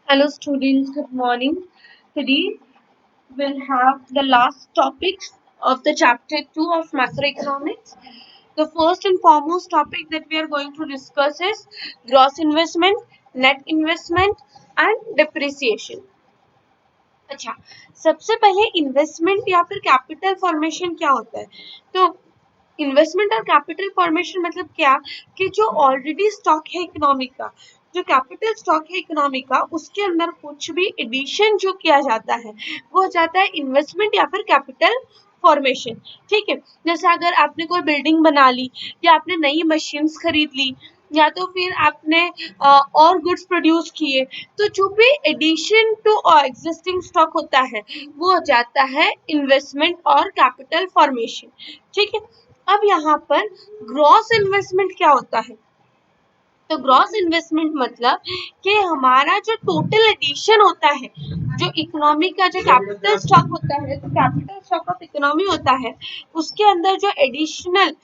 Hello students, good morning. Today we'll have the last topics of the chapter 2 of macroeconomics. The first and foremost topic that we are going to discuss is gross investment, net investment and depreciation. अच्छा, सबसे पहले investment या फिर capital formation क्या होता है? तो investment और कैपिटल फॉर्मेशन मतलब क्या कि जो ऑलरेडी स्टॉक है इकोनॉमी का, जो कैपिटल स्टॉक है इकोनॉमी का, उसके अंदर कुछ भी एडिशन जो किया जाता है वो हो जाता है इन्वेस्टमेंट या फिर कैपिटल फॉर्मेशन। ठीक है, जैसे अगर आपने कोई बिल्डिंग बना ली या आपने नई मशीन्स खरीद ली या तो फिर आपने और गुड्स प्रोड्यूस किए, तो जो भी एडिशन टू एग्जिस्टिंग स्टॉक होता है वो हो जाता है इन्वेस्टमेंट और कैपिटल फॉर्मेशन। ठीक है, अब यहाँ पर ग्रॉस इन्वेस्टमेंट क्या होता है? तो ग्रॉस इन्वेस्टमेंट मतलब कि हमारा जो टोटल एडिशन होता है, जो इकोनॉमी का जो कैपिटल स्टॉक होता है, जो कैपिटल स्टॉक ऑफ इकोनॉमी होता है, उसके अंदर जो एडिशनल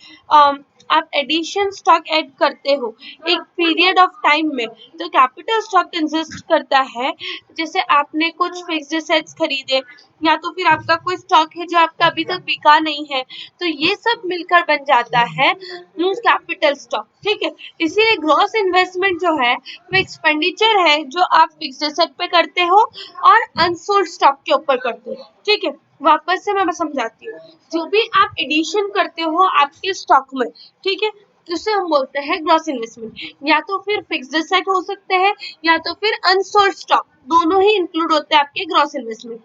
आप एडिशन स्टॉक ऐड करते हो एक पीरियड ऑफ टाइम में, तो कैपिटल स्टॉक कंसिस्ट करता है। जैसे आपने कुछ फिक्स्ड एसेट्स खरीदे या तो फिर आपका कोई स्टॉक है जो आपका अभी तक बिका नहीं है, तो ये सब मिलकर बन जाता है कैपिटल स्टॉक। ठीक है, इसीलिए ग्रॉस इन्वेस्टमेंट जो है वो एक्सपेंडिचर है जो आप फिक्स्ड एसेट पे करते हो और अनसोल्ड स्टॉक के ऊपर करते हो। ठीक है, वापस से मैं समझाती हूँ। जो भी आप एडिशन करते हो आपके स्टॉक में, ठीक है, उसे हम बोलते हैं ग्रॉस इन्वेस्टमेंट। या तो फिर फिक्स्ड एसेट हो सकते हैं या तो फिर अनसोल्ड स्टॉक, दोनों ही इंक्लूड होते हैं आपके gross investment,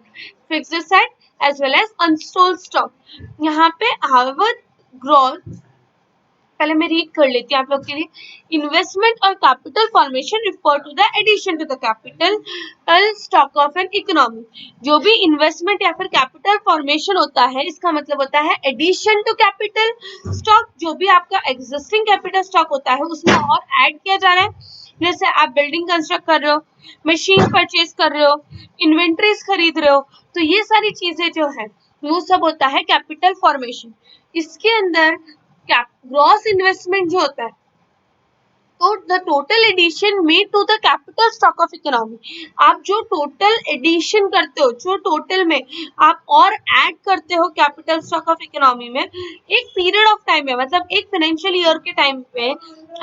fixed asset as well as unsold stock. यहाँ पे हाउएवर ग्रॉस, पहले मैं रीड कर लेती हूँ आप लोग के लिए। इन्वेस्टमेंट और capital formation refer to the addition to the capital stock of an economy. जो भी इन्वेस्टमेंट या फिर कैपिटल फॉर्मेशन होता है, इसका मतलब होता है एडिशन टू कैपिटल स्टॉक। जो भी आपका एग्जिस्टिंग कैपिटल स्टॉक होता है उसमें और ऐड किया जा रहा है। जैसे आप बिल्डिंग कंस्ट्रक्ट कर रहे हो, मशीन परचेज कर रहे हो, इन्वेंट्रीज खरीद रहे हो, तो ये सारी चीजें जो है वो सब होता है कैपिटल फॉर्मेशन। इसके अंदर ग्रॉस इन्वेस्टमेंट जो होता है, तो the total addition made to the capital stock of economy. आप जो टोटल एडिशन करते हो, जो टोटल में आप और ऐड करते हो कैपिटल स्टॉक ऑफ इकोनॉमी में एक पीरियड ऑफ टाइम में, मतलब एक फाइनेंशियल ईयर के टाइम पे,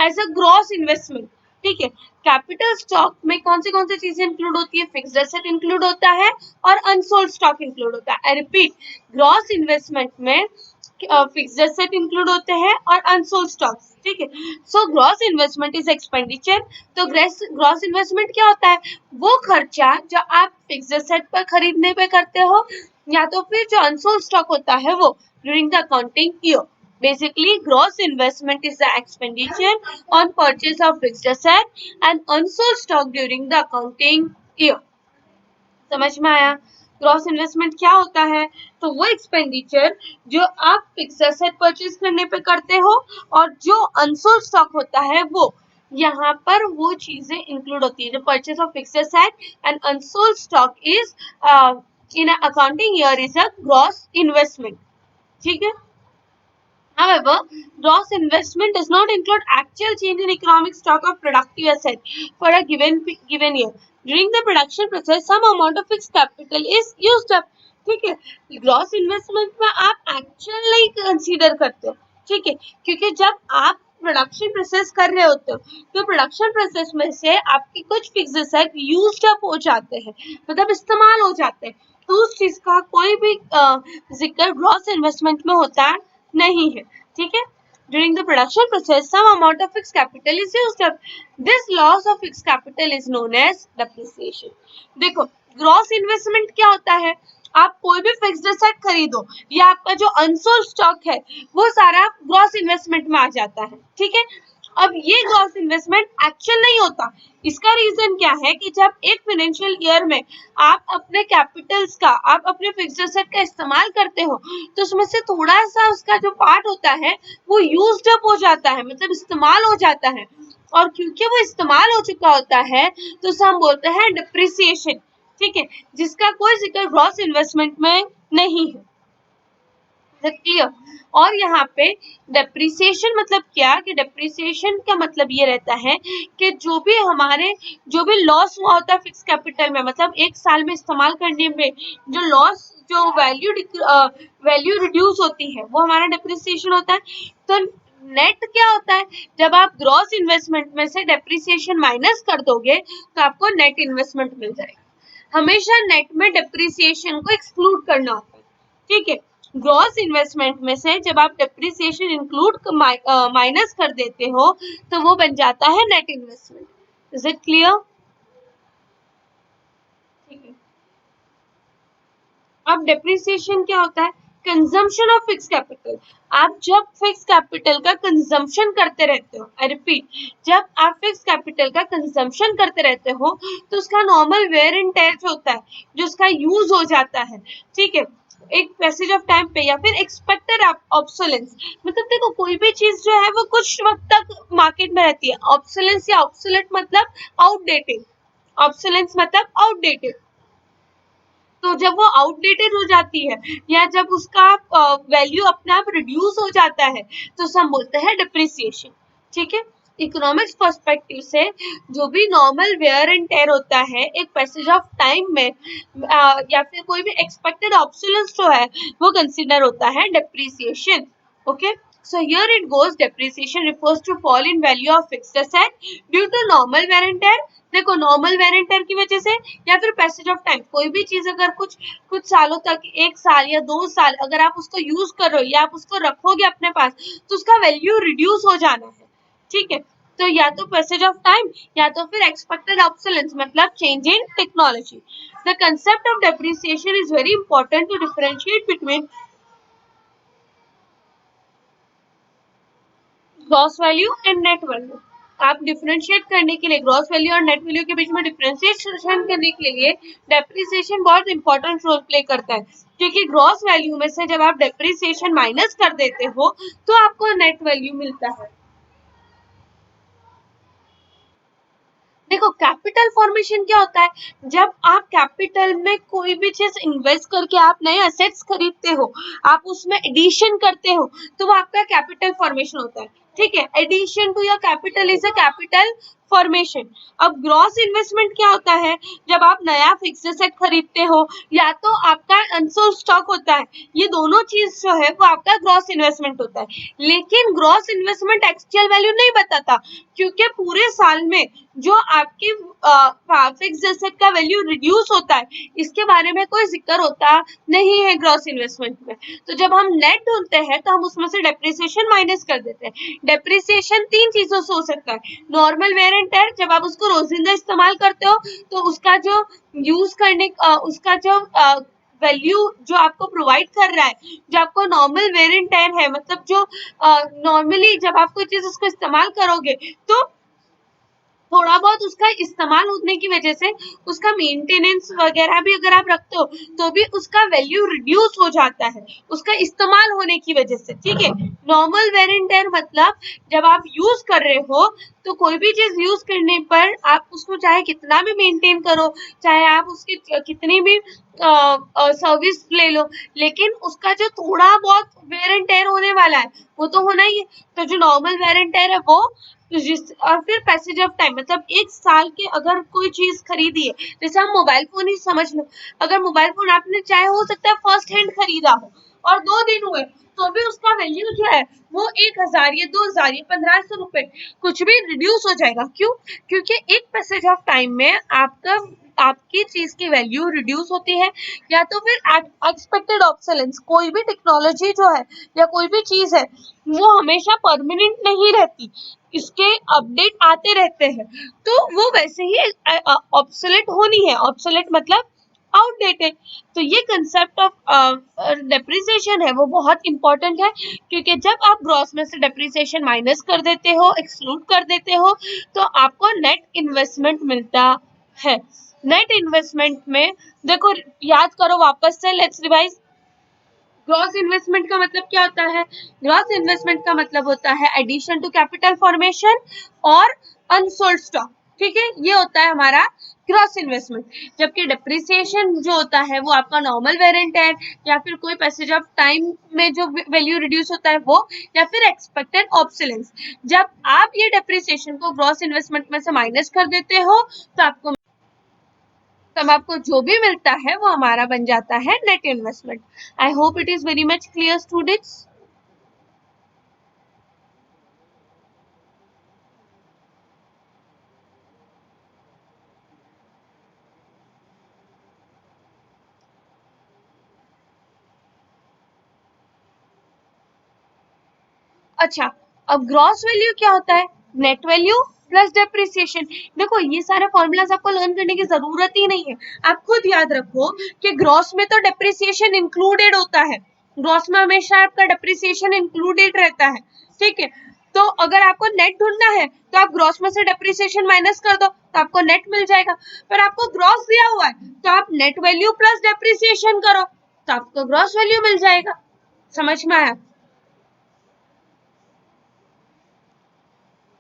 एज अ ग्रॉस इन्वेस्टमेंट। ठीक है, कैपिटल स्टॉक में कौन सी चीजें इंक्लूड होती है? फिक्स्ड एसेट इंक्लूड होता है और अनसोल्ड स्टॉक इंक्लूड होता है। आई रिपीट, ग्रॉस इन्वेस्टमेंट में फिक्स्ड एसेट इंक्लूड होते हैं और अनसोल्ड स्टॉक्स। ठीक है, so gross investment is expenditure. तो ग्रॉस इन्वेस्टमेंट क्या होता है? वो खर्चा जो आप फिक्स्ड एसेट पर खरीदने पे करते हो या तो फिर जो अनसोल्ड स्टॉक होता है वो during the accounting year. Basically, gross investment is the expenditure on purchase of fixed asset and unsold stock during the accounting year. समझ में आया? ग्रॉस इन्वेस्टमेंट क्या होता है? तो वो एक्सपेंडिचर जो आप फिक्स एसेट परचेज करने पे करते हो और जो अनसोल्ड स्टॉक होता है वो, यहाँ पर वो चीजें इंक्लूड होती है। जो purchase of fix asset and unsold stock is in accounting year is a gross investment. ठीक है, however, gross investment does not include actual change in economic stock of productive asset for a given year. During the production process, some amount of fixed capital is used up. ठीक है, gross investment में आप actual नहीं consider करते हो। ठीक है, क्योंकि जब आप प्रोडक्शन प्रोसेस कर रहे होते हो तो प्रोडक्शन प्रोसेस में से आपकी कुछ फिक्स एसेट यूज्ड अप हो जाते हैं, मतलब इस्तेमाल हो जाते हैं, तो उस चीज का कोई भी जिक्र ग्रॉस इन्वेस्टमेंट में होता नहीं है। ठीक है, during the production process some amount of fixed capital is used up. This loss of fixed capital is known as depreciation. देखो, ग्रॉस इन्वेस्टमेंट क्या होता है? आप कोई भी फिक्स्ड एसेट खरीदो या आपका जो अनसोल्ड स्टॉक है वो सारा ग्रॉस इन्वेस्टमेंट में आ जाता है। ठीक है, अब ये ग्रॉस इन्वेस्टमेंट एक्चुअल नहीं होता। इसका रीजन क्या है कि जब एक फाइनेंशियल ईयर में आप अपने कैपिटल्स का, आप अपने फिक्स्ड एसेट का इस्तेमाल करते हो तो उसमें से थोड़ा सा उसका जो पार्ट होता है वो यूज्ड अप हो जाता है, मतलब इस्तेमाल हो जाता है, और क्योंकि वो इस्तेमाल हो चुका होता है तो उसे हम बोलते हैं डिप्रिसिएशन। ठीक है, जिसका कोई जिक्र ग्रॉस इन्वेस्टमेंट में नहीं है। क्लियर। और यहाँ पे डेप्रिसिएशन मतलब क्या, कि डेप्रिसिएशन का मतलब ये रहता है कि जो भी लॉस हुआ होता है फिक्स कैपिटल में, मतलब एक साल में इस्तेमाल करने में जो लॉस, जो वैल्यू रिड्यूस होती है, वो हमारा डेप्रिसिएशन होता है। तो नेट क्या होता है, जब आप ग्रॉस इन्वेस्टमेंट में से डेप्रिसिएशन माइनस कर दोगे तो आपको नेट इन्वेस्टमेंट मिल जाएगा। हमेशा नेट में डेप्रिसिएशन को एक्सक्लूड करना होता है, ठीक है। ग्रॉस इन्वेस्टमेंट में से जब आप डेप्रिसिएशन इंक्लूड माइनस कर देते हो तो वो बन जाता है net investment. Is it clear? ठीक है। अब डेप्रिसिएशन क्या होता है, कंजम्पशन ऑफ फिक्स कैपिटल। आप जब फिक्स कैपिटल का कंजम्पशन करते रहते हो, आई रिपीट, जब आप फिक्स कैपिटल का कंजम्पशन करते रहते हो तो उसका नॉर्मल वेयर एंड टेयर जो होता है, जो उसका यूज हो जाता है, ठीक है, एक पैसेज ऑफ टाइम पे, या फिर एक्सपेक्टेड ऑब्सोलेंस, मतलब देखो कोई भी चीज जो है वो कुछ वक्त तक मार्केट में रहती है। ऑब्सोलेंस या ऑब्सोलेट मतलब आउटडेटेड, ऑब्सोलेंस मतलब आउटडेटेड। तो जब वो आउटडेटेड हो जाती है या जब उसका वैल्यू अपने आप रिड्यूस हो जाता है तो उसे हम बोलते हैं डिप्रिसिएशन, ठीक है। इकोनॉमिक्स पर्सपेक्टिव से जो भी नॉर्मल वेयर एंड टेयर होता है एक पैसेज ऑफ टाइम में, या फिर कोई भी एक्सपेक्टेड ऑब्सोलेंस जो है वो कंसिडर होता है depreciation. Okay, so here it goes, depreciation refers to fall in value of fixed asset due to normal wear and tear। देखो नॉर्मल वेयर एंड टेयर की वजह से या फिर पैसेज ऑफ टाइम, कोई भी चीज अगर कुछ सालों तक, एक साल या 2 साल अगर आप उसको यूज कर रहे हो या आप उसको रखोगे अपने पास तो उसका वैल्यू रिड्यूस हो जाना है, ठीक है। तो या तो पैसेज ऑफ टाइम या तो फिर एक्सपेक्टेड ऑब्सोलेंस मतलब change in technology. The concept of depreciation is very important to differentiate between gross value and net value. आप डिफरेंशिएट करने के लिए ग्रॉस वैल्यू और नेट वैल्यू के बीच में डिफरेंशिएशन करने के लिए डेप्रिसिएशन बहुत इंपॉर्टेंट रोल प्ले करता है, क्योंकि ग्रॉस वैल्यू में से जब आप डेप्रिसिएशन माइनस कर देते हो तो आपको नेट वैल्यू मिलता है। देखो कैपिटल फॉर्मेशन क्या होता है, जब आप कैपिटल में कोई भी चीज इन्वेस्ट करके आप नए असेट्स खरीदते हो, आप उसमें एडिशन करते हो तो वो आपका कैपिटल फॉर्मेशन होता है, ठीक है। Addition to your capital is a capital formation. अब ग्रॉस इन्वेस्टमेंट क्या होता है, जब आप नया फिक्स्ड एसेट खरीदते हो या तो आपका अनसोल्ड स्टॉक होता है, ये दोनों चीज जो है वो आपका ग्रॉस इन्वेस्टमेंट होता है। लेकिन ग्रॉस इन्वेस्टमेंट एक्चुअल वैल्यू नहीं बताता, क्योंकि पूरे साल में जो आपकी फिक्स्ड एसेट का वैल्यू रिड्यूस होता है इसके बारे में कोई जिक्र होता नहीं है ग्रॉस इन्वेस्टमेंट में। तो जब हम नेट ढूंढते हैं तो हम उसमें से डेप्रिसिएशन माइनस कर देते हैं। डेप्रिसिएशन 3 चीजों से हो सकता है, नॉर्मल वेयर एंड टेयर, जब आप उसको रोजिंदा इस्तेमाल करते हो तो उसका जो यूज करने उसका जो वैल्यू जो आपको प्रोवाइड कर रहा है, जो आपको नॉर्मल वेयर एंड टेयर है, मतलब जो नॉर्मली जब आप कोई चीज उसको इस्तेमाल करोगे तो थोड़ा बहुत उसका इस्तेमाल होने की वजह से उसका मेंटेनेंस वगैरह भी अगर आप रखते हो तो भी उसका वैल्यू रिड्यूस हो जाता है उसका इस्तेमाल होने की वजह से, ठीक है। नॉर्मल वेयर एंड टेयर मतलब जब आप यूज कर रहे हो तो कोई भी चीज यूज करने पर आप उसको चाहे कितना भी मेंटेन करो, चाहे आप उसकी कितनी भी सर्विस ले लो, लेकिन उसका जो थोड़ा बहुत वेयर एंड टेयर होने वाला है वो तो होना ही है। तो जो नॉर्मल वेयर एंड टेयर है वो, और फिर पैसेज ऑफ टाइम मतलब एक साल के अगर कोई चीज खरीदी है, जैसे हम मोबाइल फोन ही समझ लो, अगर मोबाइल फोन आपने चाहे हो सकता है फर्स्ट हैंड खरीदा हो और 2 दिन हुए तो भी उसका वैल्यू जो है वो 1,000 या 2,000 या 1,500 रुपए कुछ भी रिड्यूस हो जाएगा। क्यों? क्योंकि एक पैसेज ऑफ टाइम में आपकी चीज की वैल्यू रिड्यूस होती है, या तो फिर एक्सपेक्टेड ऑब्सोलेंस, कोई भी टेक्नोलॉजी जो है या कोई भी चीज है वो हमेशा परमानेंट नहीं रहती, इसके अपडेट आते रहते हैं, तो वो वैसे ही ऑब्सोलेट होनी है। ऑब्सोलेट मतलब आउटडेटेड। तो ये कंसेप्ट ऑफ डेप्रिसिएशन है वो बहुत इंपॉर्टेंट है, क्योंकि जब आप ग्रॉस में से डेप्रिसिएशन माइनस कर देते हो, एक्सक्लूड कर देते हो, तो आपको नेट इन्वेस्टमेंट मिलता है। नेट इन्वेस्टमेंट में देखो, याद करो वापस से, लेट्स रिवाइज। ग्रॉस इन्वेस्टमेंट का मतलब क्या होता है, ग्रॉस इन्वेस्टमेंट का मतलब होता है एडिशन टू कैपिटल फॉर्मेशन और अनसोल्ड स्टॉक, ठीक है। ये होता है हमारा ग्रॉस इन्वेस्टमेंट। जबकि डेप्रिसिएशन जो होता है वो आपका नॉर्मल वेरिएंट है, या फिर कोई पैसेज ऑफ टाइम में जो वैल्यू रिड्यूस होता है वो, या फिर एक्सपेक्टेड ऑब्सोलेंस। जब आप ये डेप्रिसिएशन को ग्रॉस इन्वेस्टमेंट में से माइनस कर देते हो तो आपको जो भी मिलता है वो हमारा बन जाता है net investment. I hope it is very much clear students. अच्छा, अब ग्रॉस वैल्यू क्या होता है? Net value plus depreciation. देखो ये सारे फॉर्मूलाज आपको लर्न करने की जरूरत ही नहीं है, आप खुद याद रखो कि ग्रॉस में तो डेप्रिसिएशन इंक्लूडेड होता है, ग्रॉस में हमेशा आपका डेप्रिसिएशन इंक्लूडेड रहता है, ठीक है। तो अगर आपको नेट ढूंढना है तो आप ग्रॉस में से डेप्रिसिएशन माइनस कर दो तो आपको नेट मिल जाएगा। पर आपको ग्रॉस दिया हुआ है तो आप नेट वैल्यू प्लस डेप्रिसिएशन करो तो आपको ग्रॉस वैल्यू मिल जाएगा। समझ में आया?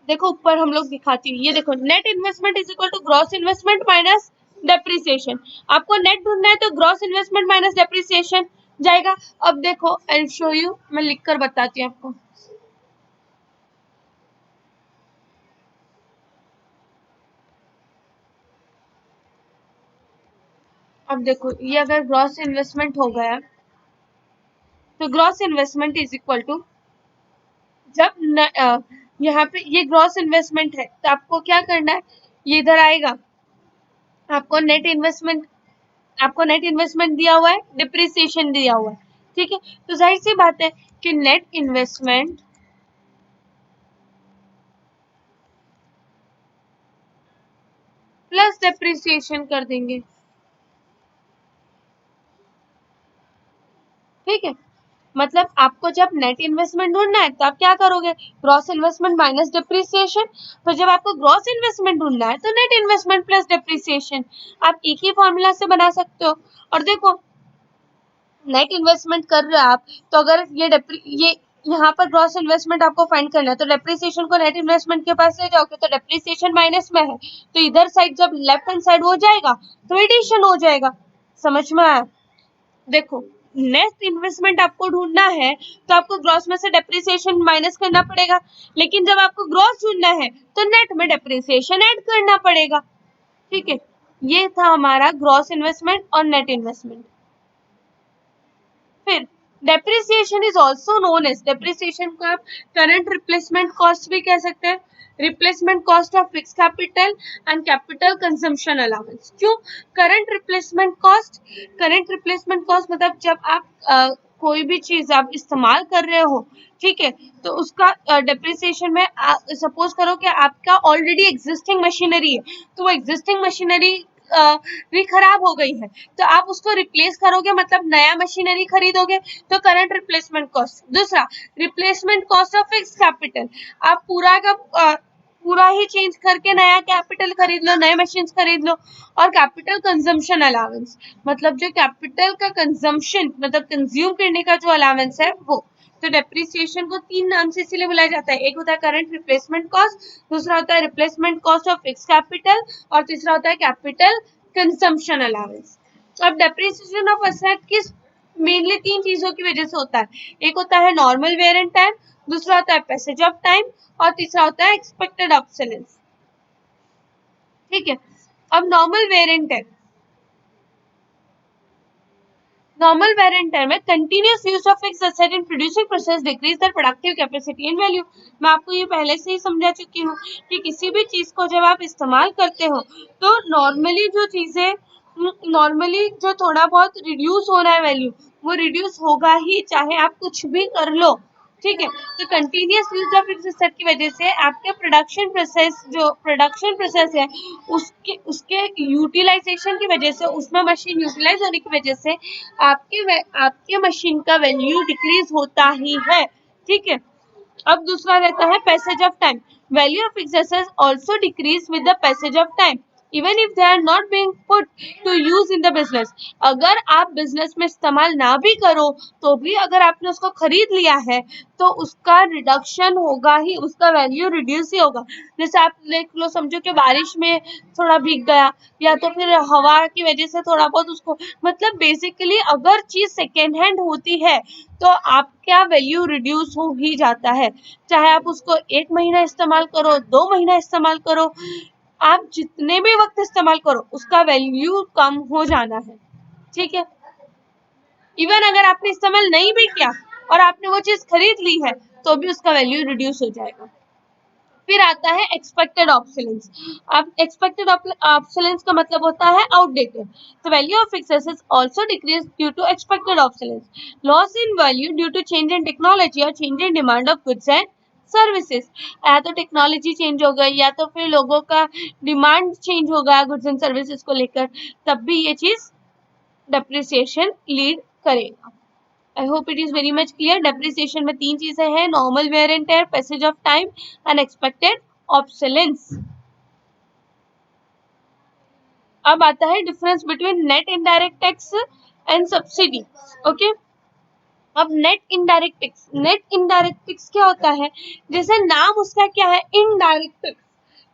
देखो ऊपर हम लोग दिखाती हूँ, ये देखो net investment is equal to gross investment minus depreciation. आपको नेट ढूंढना है तो ग्रॉस इन्वेस्टमेंट माइनस डेप्रिसिएशन जाएगा। अब देखो आई विल शो यू, मैं लिखकर बताती हूँ आपको। अब देखो ये अगर ग्रॉस इन्वेस्टमेंट हो गया तो gross investment is equal to, जब यहाँ पे ये ग्रॉस इन्वेस्टमेंट है तो आपको क्या करना है, ये इधर आएगा, आपको नेट इन्वेस्टमेंट दिया हुआ है, डिप्रिसिएशन दिया हुआ है, ठीक है। तो जाहिर सी बात है कि नेट इन्वेस्टमेंट प्लस डिप्रिसिएशन कर देंगे, ठीक है। मतलब आपको जब नेट इन्वेस्टमेंट ढूंढना है तो आप क्या करोगे, ग्रॉस इन्वेस्टमेंट माइनस डिप्रिसिएशन। तो जब आपको ग्रॉस इन्वेस्टमेंट ढूंढना है तो नेट इन्वेस्टमेंट प्लस डिप्रिसिएशन, आप एक ही फॉर्मूला से बना सकते हो। और देखो नेट इन्वेस्टमेंट कर रहे हो आप, तो अगर ये यहाँ पर ग्रॉस इन्वेस्टमेंट आपको फाइंड करना है तो डेप्रिसिएशन को नेट इन्वेस्टमेंट के पास ले जाओगे तो डेप्रिसिएशन माइनस में है, तो इधर साइड जब लेफ्ट हैंड साइड हो जाएगा तो एडिशन हो जाएगा। समझ में आया? देखो नेट इन्वेस्टमेंट आपको ढूंढना है तो आपको ग्रॉस में से डेप्रिसिएशन माइनस करना पड़ेगा, लेकिन जब आपको ग्रॉस ढूंढना है तो नेट में डेप्रिसिएशन ऐड करना पड़ेगा, ठीक है। ये था हमारा ग्रॉस इन्वेस्टमेंट और नेट इन्वेस्टमेंट। फिर depreciation is also known as, depreciation को आप करंट रिप्लेसमेंट कॉस्ट भी कह सकते हैं, replacement cost of fix capital and capital consumption allowance. क्यों current replacement cost? Current replacement cost मतलब जब आप कोई भी चीज आप इस्तेमाल कर रहे हो, ठीक है, तो उसका डेप्रिसिएशन में सपोज करो कि आपका ऑलरेडी एग्जिस्टिंग मशीनरी है, तो वो एग्जिस्टिंग मशीनरी भी खराब हो गई है तो आप उसको रिप्लेस करोगे, मतलब नया मशीनरी खरीदोगे, तो करंट रिप्लेसमेंट कॉस्ट। दूसरा replacement cost of fix capital, आप पूरा ही चेंज करके नया कैपिटल खरीद लो, नए मशीन खरीद लो। और कैपिटल कंजम्पशन अलाउंस, मतलब जो कैपिटल का कंजम्पशन मतलब कंज्यूम करने का जो अलाउंस है वो। तो डेप्रिसिएशन को तीन नाम से इसीलिए बुलाया जाता है, एक होता है करंट रिप्लेसमेंट कॉस्ट, दूसरा होता है replacement cost of fix capital, और तीसरा होता है कैपिटल कंजम्पशन अलाउंस। अब डेप्रिसिएशन ऑफ एसेट किस मेनली तीन चीजों की वजह से होता है, एक होता है नॉर्मल वेयर एंड टाइम, दूसरा होता है पैसेज ऑफ टाइम, और तीसरा होता है एक्सपेक्टेड ऑब्सोलेंस, ठीक है। अब normal wear and time, normal wear and tear में continuous use of fixed asset in producing process decrease their productive capacity and value। मैं आपको ये पहले से ही समझा चुकी हूँ कि किसी भी चीज को जब आप इस्तेमाल करते हो तो नॉर्मली जो थोड़ा बहुत रिड्यूस हो रहा है वैल्यू, वो रिड्यूस होगा ही चाहे आप कुछ भी कर लो, ठीक है। तो continuous use of fixed asset की वजह से आपके प्रोडक्शन प्रोसेस है उसके यूटिलाइजेशन की वजह से, उसमें मशीन यूटिलाइज होने की वजह से आपके मशीन का वैल्यू डिक्रीज होता ही है, ठीक है। अब दूसरा रहता है passage of time, value of fixed asset also decrease with the passage of time. Even if they are not being put to use in the business. अगर आप बिजनेस में इस्तेमाल ना भी करो तो भी अगर आपने उसको खरीद लिया है तो उसका रिडक्शन होगा ही, उसका वैल्यू रिड्यूस ही होगा। जैसे आप देख लो, समझो कि बारिश में थोड़ा भीग गया या तो फिर हवा की वजह से थोड़ा बहुत उसको, मतलब बेसिकली अगर चीज सेकेंड हैंड होती है तो आपका वैल्यू रिड्यूस हो ही जाता है। चाहे आप उसको 1 महीना इस्तेमाल करो, 2 महीना इस्तेमाल करो, आप जितने भी वक्त इस्तेमाल करो उसका वैल्यू कम हो जाना है। ठीक है, इवन अगर आपने इस्तेमाल नहीं भी किया और आपने वो चीज खरीद ली है तो भी उसका वैल्यू रिड्यूस हो जाएगा। फिर आता है एक्सपेक्टेड ऑब्सोलेंस। अब एक्सपेक्टेड ऑब्सोलेंस का मतलब होता है outdated. The value of fixed assets also decrease due to expected obsolescence. Loss in value due to change in technology और change in demand of goods and services. या तो technology change हो गई या तो फिर लोगों का डिमांड चेंज हो गया गुड्स एंड सर्विसेज को लेकर, तब भी ये चीज डेप्रिसिएशन लीड करेगा। I hope it is very much clear. Depreciation में 3 चीजें हैं, normal wear and tear, passage of time, unexpected obsolescence. अब आता है difference between net indirect tax and subsidy. Okay, अब net indirect tax, net indirect tax क्या होता है? जैसे नाम उसका क्या है, इनडायरेक्ट टैक्स।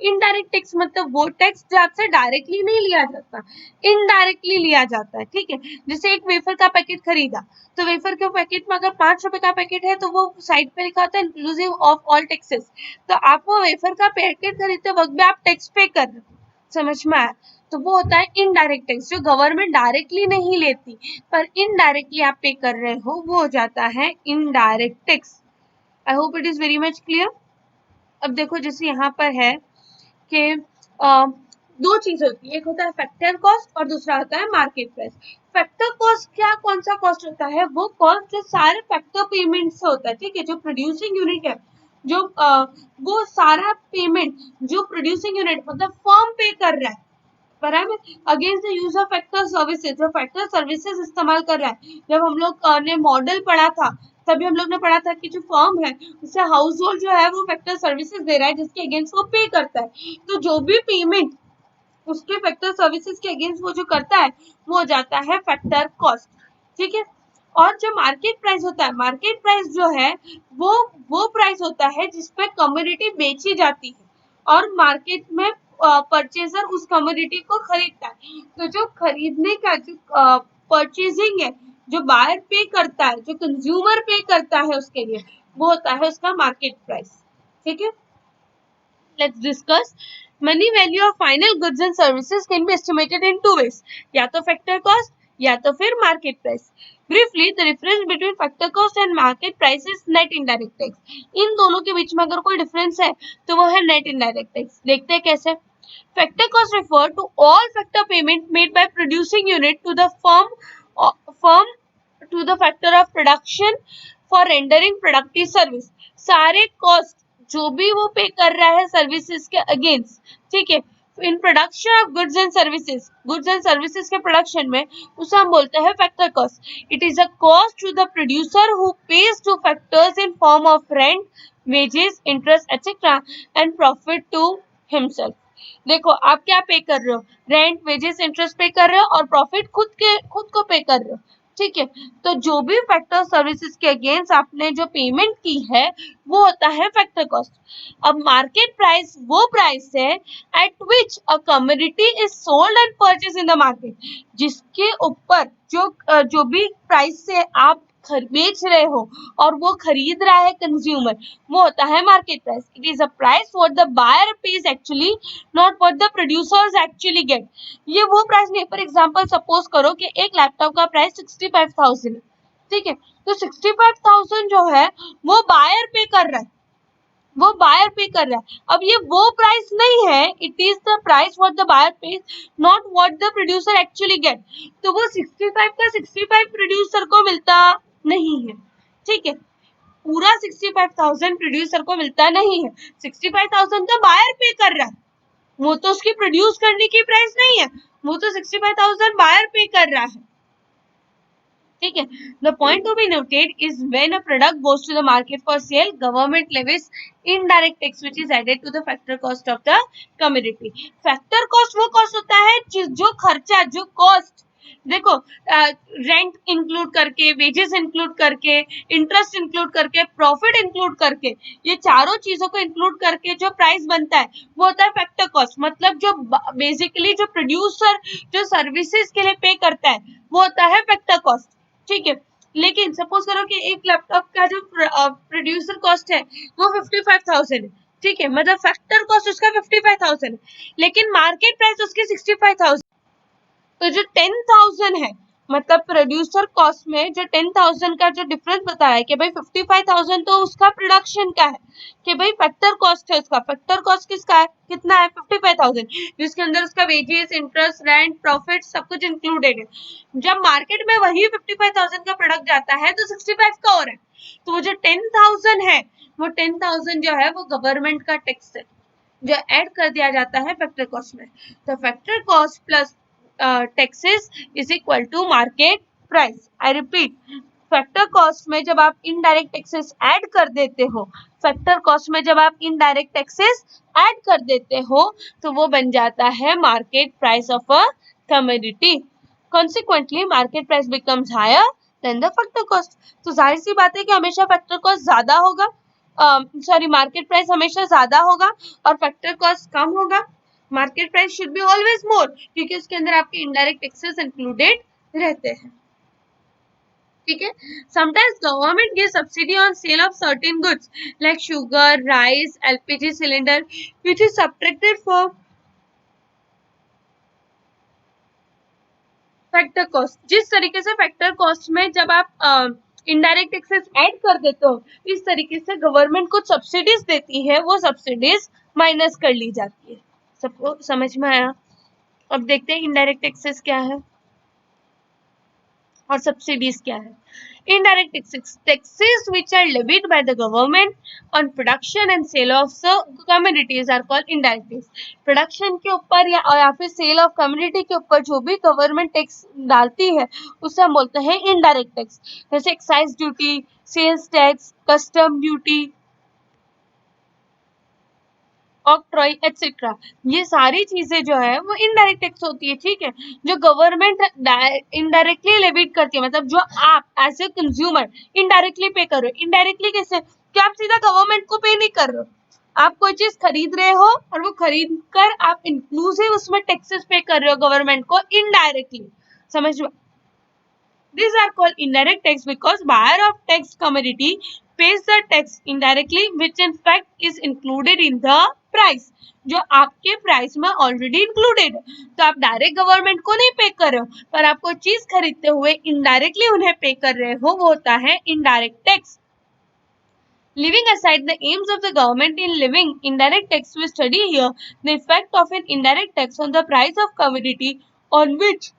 इनडायरेक्ट टैक्स मतलब वो टैक्स जो आपसे डायरेक्टली नहीं लिया जाता, इनडायरेक्टली लिया जाता है। ठीक है, जैसे एक वेफर का पैकेट खरीदा तो वेफर के पैकेट में अगर 5 रुपए का पैकेट है तो वो साइड पे लिखा होता है इंक्लूसिव ऑफ ऑल टैक्सेस। तो आप वो वेफर का पैकेट खरीदते वक्त भी आप टैक्स पे कर रहे हो, समझ में आया? तो वो होता है इनडायरेक्ट टैक्स, जो गवर्नमेंट डायरेक्टली नहीं लेती पर इनडायरेक्टली आप पे कर रहे हो, वो हो जाता है indirect tax. I hope it is very much clear. अब देखो, जैसे यहाँ पर है कि दो चीज होती है, एक होता है फैक्टर कॉस्ट और दूसरा होता है मार्केट प्राइस। फैक्टर कॉस्ट क्या, कौन सा कॉस्ट होता है? वो कॉस्ट जो सारे फैक्टर पेमेंट से होता है। ठीक है, जो प्रोड्यूसिंग यूनिट है, जो वो सारा पेमेंट जो प्रोड्यूसिंग यूनिट मतलब फर्म पे कर रहा है बराबर, against the use of factor services, जो फैक्टर सर्विसेज इस्तेमाल कर रहा है। जब हम लोग ने मॉडल पढ़ा था तभी हम लोग ने पढ़ा था कि जो फर्म है उससे हाउस होल्ड जो है वो फैक्टर सर्विसेज दे रहा है जिसके अगेंस्ट वो पे करता है। तो जो भी पेमेंट उसके फैक्टर सर्विसेज के अगेंस्ट वो जो करता है वो हो जाता है फैक्टर कॉस्ट। ठीक है, और जो मार्केट प्राइस होता है, मार्केट प्राइस जो है वो प्राइस होता है जिसपे कमोडिटी बेची जाती है और मार्केट में परचेजर उस कमोडिटी को खरीदता है। तो जो खरीदने का जो परचेजिंग है, जो बायर पे करता है, जो कंज्यूमर पे करता है उसके लिए, वो होता है उसका मार्केट प्राइस। ठीक है, let's discuss. Money value of final goods and services can be estimated in two ways, या तो factor cost या तो फिर market price. Briefly, the difference between factor cost and market price is net indirect tax. इन दोनों के बीच में अगर कोई difference है तो वो है net indirect tax। देखते हैं कैसे। Factor cost refer to all factor payment made by producing unit to the firm to the factor of production for rendering productive service। सारे cost जो भी वो पे कर रहा है सर्विसेज के अगेंस्ट, ठीक है, in production of goods and services, goods and services के प्रोडक्शन में उसे हम बोलते हैं factor cost. It is a cost to the producer who pays to factors in form of rent, wages, interest etcetera and profit to himself. देखो, आप क्या पे कर रहे हो? रेंट, वेजेस, इंटरेस्ट पे कर रहे हो और प्रॉफिट खुद को पे कर रहे हो। ठीक है, तो जो भी फैक्टर सर्विसेज के अगेंस्ट आपने जो पेमेंट की है वो होता है फैक्टर कॉस्ट। अब मार्केट प्राइस वो प्राइस है eight which a commodity is sold and purchase in the market, जिसके ऊपर जो भी प्राइस से आप बेच रहे हो और वो खरीद रहा है कंज्यूमर, वो होता है market price. It is a price what the buyer pays actually, not what the producers actually get. ये वो प्राइस नहीं, फॉर एग्जांपल सपोज करो कि एक लैपटॉप का प्राइस 65,000 है। ठीक है, तो 65,000 जो है वो बायर पे कर रहा है, वो बायर पे कर रहा है। अब ये वो प्राइस नहीं है, it is the price what the buyer pays, not what the producer actually get. तो वो 65 का 65 प्रोड्यूसर को मिलता नहीं है। ठीक है, पूरा 65,000 प्रोड्यूसर को मिलता नहीं है, 65,000 तो बायर पे कर रहा है, वो तो उसकी प्रोड्यूस करने की प्राइस नहीं है, वो तो 65,000 बायर पे कर रहा है। ठीक है. The point to be noted is when a product goes to the market for sale, government levies indirect tax which is added to the factor cost of the commodity. Factor cost वो cost होता है जो खर्चा, जो cost, देखो rent include करके, wages include करके, interest include करके, प्रॉफिट इंक्लूड करके, ये चारों चीजों को इंक्लूड करके जो प्राइस बनता है वो होता है फैक्टर कॉस्ट. मतलब जो बेसिकली जो प्रोड्यूसर जो सर्विसेज के लिए पे करता है वो होता है फैक्टर कॉस्ट. ठीक है. लेकिन सपोज करो कि एक लैपटॉप का जो प्रोड्यूसर कॉस्ट है वो 55,000 है. ठीक है. मतलब फैक्टर कॉस्ट उसका 55,000 है, लेकिन मार्केट प्राइस उसकी 65,000. तो जो 10,000 है, मतलब प्रोड्यूसर कॉस्ट में जो 10,000 का जो डिफरेंस बताया है कि भाई 55,000 तो उसका प्रोडक्शन का है, कि भाई फैक्टर कॉस्ट है उसका. फैक्टर कॉस्ट किसका है, कितना है, 55,000, जिसके अंदर उसका वेजेस, इंटरेस्ट, रेंट, प्रॉफिट सब कुछ इंक्लूडेड है. जब मार्केट में वही 55,000 का प्रोडक्ट जाता है तो 65 का हो रहा है. तो वो जो 10,000 है, वो 10,000 जो है वो गवर्नमेंट का टैक्स है जो ऐड कर दिया जाता है फैक्टर कॉस्ट में. तो factor cost plus taxes is equal to market price. I repeat, factor cost में जब आप इनडायरेक्ट टैक्सेस ऐड कर देते हो, फैक्टर कॉस्ट में जब आप इनडायरेक्ट टैक्सेस ऐड कर देते हो तो वो बन जाता है market price of a commodity. Consequently market price becomes higher than the factor cost. तो जाहिर सी बात है कि हमेशा फैक्टर कॉस्ट ज्यादा होगा, सॉरी मार्केट प्राइस हमेशा ज्यादा होगा और फैक्टर कॉस्ट कम होगा. Market price should be always more, क्योंकि उसके अंदर आपके इनडायरेक्ट टैक्सेस इंक्लूडेड रहते हैं. ठीक है. Sometimes government give subsidy on sale of certain goods like sugar, rice, LPG cylinder which is subtracted from factor cost. जिस तरीके से फैक्टर कॉस्ट में जब आप इनडायरेक्ट टैक्सेस ऐड कर देते हो, इस तरीके से गवर्नमेंट कुछ सब्सिडीज देती है, वो सब्सिडीज माइनस कर ली जाती है. सबको समझ में आया? अब देखते हैं इनडायरेक्ट टैक्सेस क्या है और सब्सिडीज क्या है. Indirect taxes, taxes which are levied by the government on production and sale of commodities are called indirect tax. Production के ऊपर या फिर सेल ऑफ कमोडिटी के ऊपर जो भी गवर्नमेंट टैक्स डालती है उसे हम बोलते हैं इनडायरेक्ट टैक्स. जैसे excise duty, sales tax, custom duty, octroi etcetera, ये सारी चीजें जो है वो इनडायरेक्ट टैक्स होती है. ठीक है. जो गवर्नमेंट इनडायरेक्टली लेविट करती है, मतलब जो आप एज ए कंज्यूमर इनडायरेक्टली पे कर रहे हो. इनडायरेक्टली कैसे, कि आप सीधा गवर्नमेंट को पे नहीं कर रहे हो, आप कोई चीज खरीद रहे हो और वो खरीद कर आप इंक्लूसिव उसमें टैक्सेस पे कर रहे हो गवर्नमेंट को इनडायरेक्टली. समझ लो. These are called indirect tax because buyer of tax commodity pays the tax indirectly which in fact is included in the price. जो आपके प्राइस में ऑलरेडी इंक्लूडेड है. तो आप डायरेक्ट गवर्नमेंट को नहीं पे कर रहे हो, पर आप कोई चीज खरीदते हुए इनडायरेक्टली उन्हें पे कर रहे हो, वो होता है indirect tax. Leaving aside the aims of the government in levying indirect tax, we study here the effect of an indirect tax on the price of commodity on which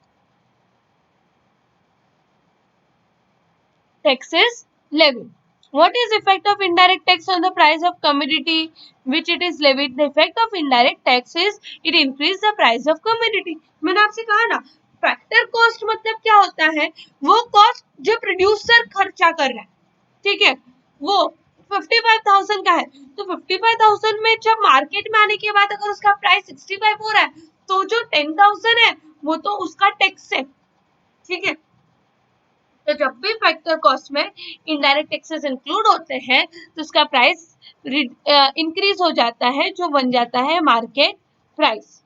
taxes levied. What is effect of indirect tax on the price of commodity which it is levied? The effect of indirect tax is it increase the price of commodity. मैंने आपसे कहा ना, factor cost मतलब क्या होता है, वो cost जो प्रोड्यूसर खर्चा कर रहा है. ठीक है. वो 55,000 का है, तो 55,000 में जब मार्केट में आने के बाद अगर उसका प्राइस 65 हो रहा है तो जो 10,000 है वो तो उसका टैक्स है. ठीक है. तो जब भी फैक्टर कॉस्ट में इनडायरेक्ट टैक्सेस इंक्लूड होते हैं तो उसका प्राइस इंक्रीज हो जाता है, जो बन जाता है market price.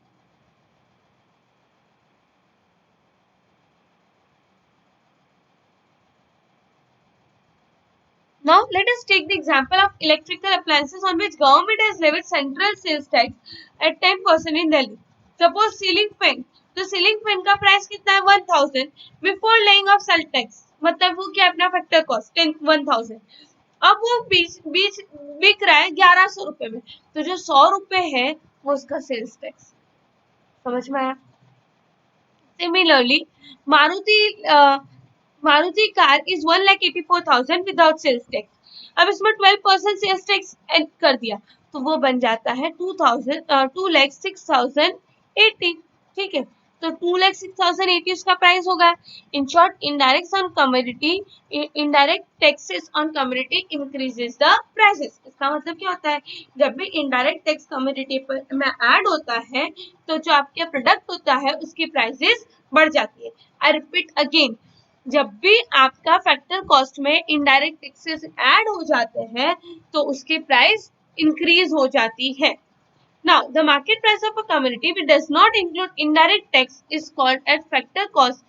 Now let us take the example of electrical appliances on which government has levied central sales tax at 10% in Delhi. Suppose ceiling fan, तो सीलिंग फैन का प्राइस कितना है 1,000 before laying of sale tax. मतलब वो क्या अपना factor cost 1,000. अब वो बिक रहा है 1100 रुपए में, तो जो 100 रुपए है वो उसका सेल्स टैक्स. समझ में आया? Similarly Maruti Maruti car is 1,84,000 without sales tax. अब इसमें 12% सेल्स टैक्स ऐड कर दिया तो वो बन जाता है 2,06,080. ठीक है. तो 2,06,080 उसका प्राइस होगा। In short indirect on commodity, indirect taxes on commodity increases the prices. इसका मतलब क्या होता है, जब भी इनडायरेक्ट टैक्स कमोडिटी में ऐड होता है तो जो आपके प्रोडक्ट होता है उसकी प्राइसेस बढ़ जाती है। आई रिपीट अगेन, जब भी आपका फैक्टर कॉस्ट में इनडायरेक्ट टैक्सेस ऐड हो जाते हैं तो उसकी प्राइस इंक्रीज हो जाती है। Now, the market price of a commodity which does not include indirect tax is called as factor cost.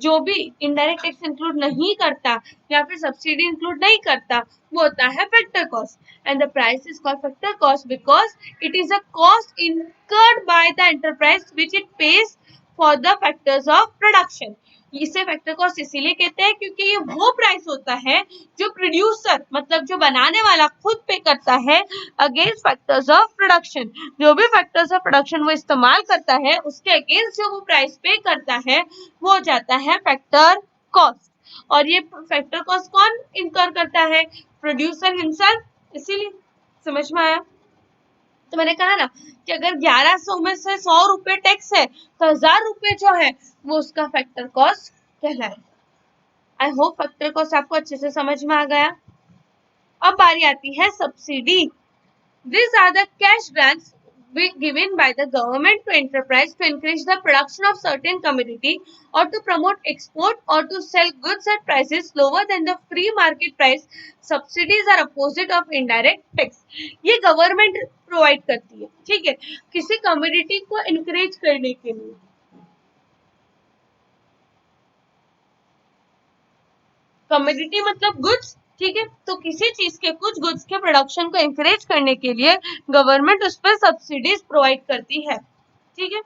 जो भी indirect tax include नहीं करता या फिर सब्सिडी include नहीं करता वो होता है factor cost. And the price is called factor cost because it is a cost incurred by the enterprise which it pays for the factors of production. इसे फैक्टर कॉस्ट इसीलिए कहते हैं क्योंकि ये वो प्राइस होता है जो प्रोड्यूसर मतलब जो बनाने वाला खुद पे करता है अगेंस्ट फैक्टर्स ऑफ प्रोडक्शन। जो भी फैक्टर्स ऑफ प्रोडक्शन वो इस्तेमाल करता है उसके अगेंस्ट जो वो प्राइस पे करता है वो हो जाता है फैक्टर कॉस्ट। और ये फैक्टर कॉस्ट कौन इनकर करता है, प्रोड्यूसर हिमसेल्फ। इसीलिए समझ में आया। तो मैंने कहा ना कि अगर 1100 में से 100 रुपए टैक्स है तो 1000 रुपए जो है वो उसका फैक्टर कॉस्ट कहलाए। आई होप फैक्टर कॉस्ट आपको अच्छे से समझ में आ गया। अब बारी आती है subsidy. These are the cash grants given by the government to enterprise to increase the production of certain commodity or to promote export or to sell goods at prices lower than the free market price. Subsidies are opposite of indirect tax. ये government provide करती है, ठीक है, किसी commodity को encourage करने के लिए। कमोडिटी मतलब गुड्स, ठीक है, तो किसी चीज के कुछ गुड्स के प्रोडक्शन को इंकरेज करने के लिए गवर्नमेंट उस पर सब्सिडीज प्रोवाइड करती है, ठीक है।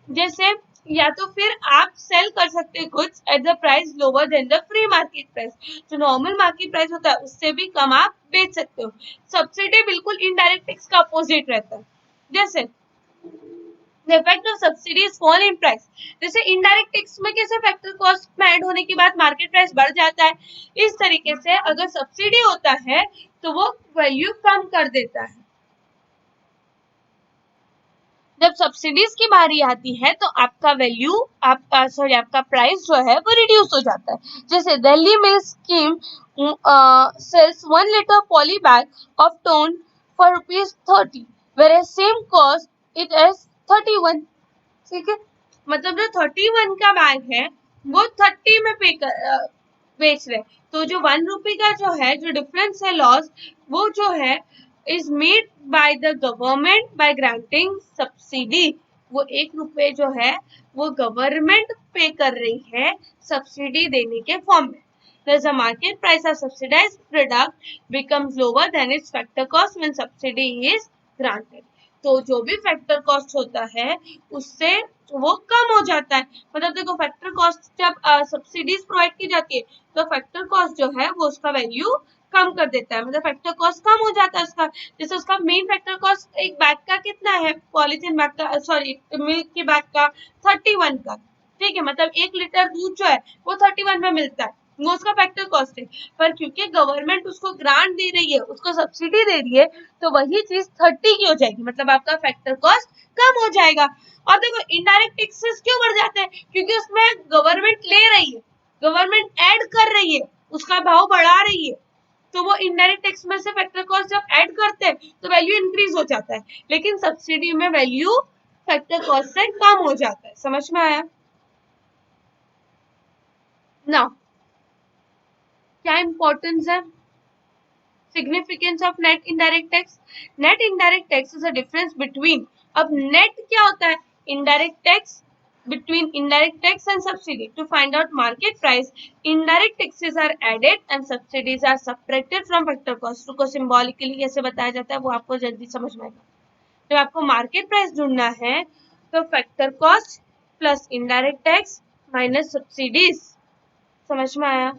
जैसे या तो फिर आप सेल कर सकते हैं goods at the price lower than the free market price, जो नॉर्मल मार्केट प्राइस होता है उससे भी कम आप बेच सकते हो। सब्सिडी बिल्कुल इनडायरेक्ट टैक्स का अपोजिट रहता है। जैसे The effect of subsidies fall in price. जैसे इनडायरेक्ट टैक्स में कैसे फैक्टर कॉस्ट में ऐड होने के बाद मार्केट प्राइस बढ़ जाता है, इस तरीके से अगर सब्सिडी होता है तो वो वैल्यू कम कर देता है। जब सब्सिडीज की बारी आती है तो आपका वैल्यू आपका प्राइस जो है वो रिड्यूस हो जाता है। जैसे Delhi milk scheme sells 1 liter poly bag of town for ₹30 whereas same cost it is 31, ठीक है, मतलब जो 31 का बैग है वो 30 में बेच रहे, तो जो 1 रुपए का जो है जो डिफरेंस है लॉस वो जो है is made by the government by granting subsidy। वो 1 रुपए जो है वो गवर्नमेंट पे कर रही है सब्सिडी देने के फॉर्म में। Thus, the market price of subsidized product becomes lower than its factor cost when subsidy is granted। तो जो भी फैक्टर कॉस्ट होता है उससे वो कम हो जाता है। मतलब देखो फैक्टर कॉस्ट जब सब्सिडीज प्रोवाइड की जाती है तो फैक्टर कॉस्ट जो है वो उसका वैल्यू कम कर देता है, मतलब फैक्टर कॉस्ट कम हो जाता है उसका। जैसे उसका मेन फैक्टर कॉस्ट एक बैग का कितना है, पॉलीथीन बैग का, सॉरी मिल्क की बैग का 31 का, ठीक है, मतलब 1 लीटर दूध जो है वो 31 में मिलता है, वो उसका फैक्टर कॉस्ट है। पर क्योंकि गवर्नमेंट उसको ग्रांट दे रही है, उसको सब्सिडी दे रही है, तो वही चीज 30 की हो जाएगी, मतलब आपका फैक्टर कॉस्ट कम हो जाएगा। और देखो इनडायरेक्ट टैक्सेस क्यों बढ़ जाते हैं, क्योंकि उसमें गवर्नमेंट ले रही है, गवर्नमेंट ऐड कर रही है, उसका भाव बढ़ा रही है, तो वो इनडायरेक्ट टैक्स में से फैक्टर कॉस्ट जब ऐड करते हैं तो वैल्यू इंक्रीज हो जाता है, लेकिन सब्सिडी में वैल्यू फैक्टर कॉस्ट से कम हो जाता है। समझ में आया ना? क्या इंपॉर्टेंस है, significance of net indirect tax. Net indirect tax is a difference between, अब नेट क्या होता है, indirect tax between indirect tax and subsidy. To find out market price, indirect taxes are added and subsidies are subtracted from factor cost। को symbolically कैसे बताया जाता है वो आपको जल्दी समझ में आएगा। जब आपको मार्केट प्राइस ढूंढना है तो factor cost plus indirect tax minus subsidies. समझ में आया?